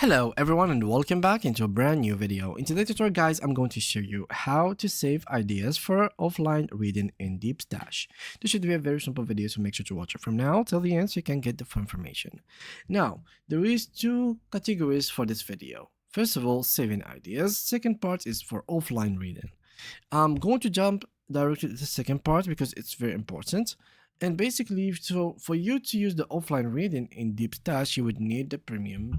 Hello everyone and welcome back into a brand new video. In today's tutorial guys, I'm going to show you how to save ideas for offline reading in Deepstash. This should be a very simple video, so make sure to watch it from now till the end so you can get the full information. Now, there is two categories for this video. First of all, saving ideas. Second part is for offline reading. I'm going to jump directly to the second part because it's very important. And basically, so for you to use the offline reading in Deepstash, you would need the premium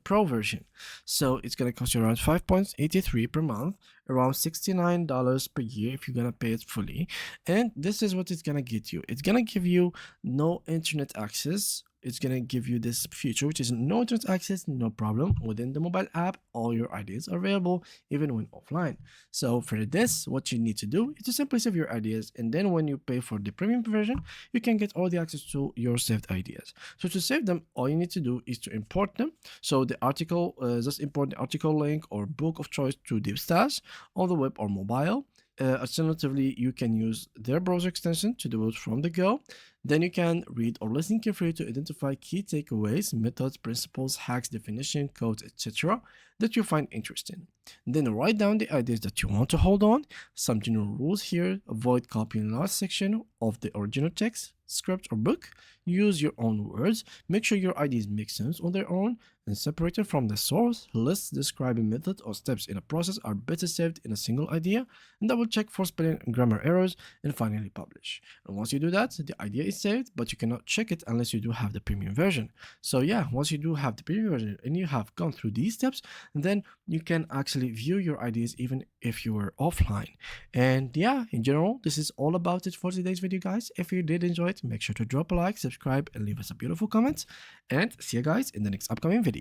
pro version. So it's gonna cost you around 5.83 per month, around $69 per year if you're gonna pay it fully. And this is what it's gonna get you. It's gonna give you no internet access. It's gonna give you this feature, which is no internet access, no problem. Within the mobile app, all your ideas are available, even when offline. So for this, what you need to do is to simply save your ideas, and then when you pay for the premium version, you can get all the access to your saved ideas. So to save them, all you need to do is to import them. So the article, just import the article link or book of choice to Deepstash on the web or mobile. Alternatively, you can use their browser extension to do it from the go. Then you can read or listen carefully to identify key takeaways, methods, principles, hacks, definition, codes, etc. that you find interesting. Then write down the ideas that you want to hold on. Some general rules here: avoid copying large section of the original text, script, or book. Use your own words. Make sure your ideas make sense on their own and separated from the source. Lists describing methods or steps in a process are better saved in a single idea, and double check for spelling and grammar errors, and finally publish. And once you do that, the idea is saved, but you cannot check it unless you do have the premium version. So yeah, once you do have the premium version and you have gone through these steps, then you can actually view your ideas even if you were offline. And yeah, in general, this is all about it for today's video guys. If you did enjoy it, make sure to drop a like, subscribe, and leave us a beautiful comment, and see you guys in the next upcoming video.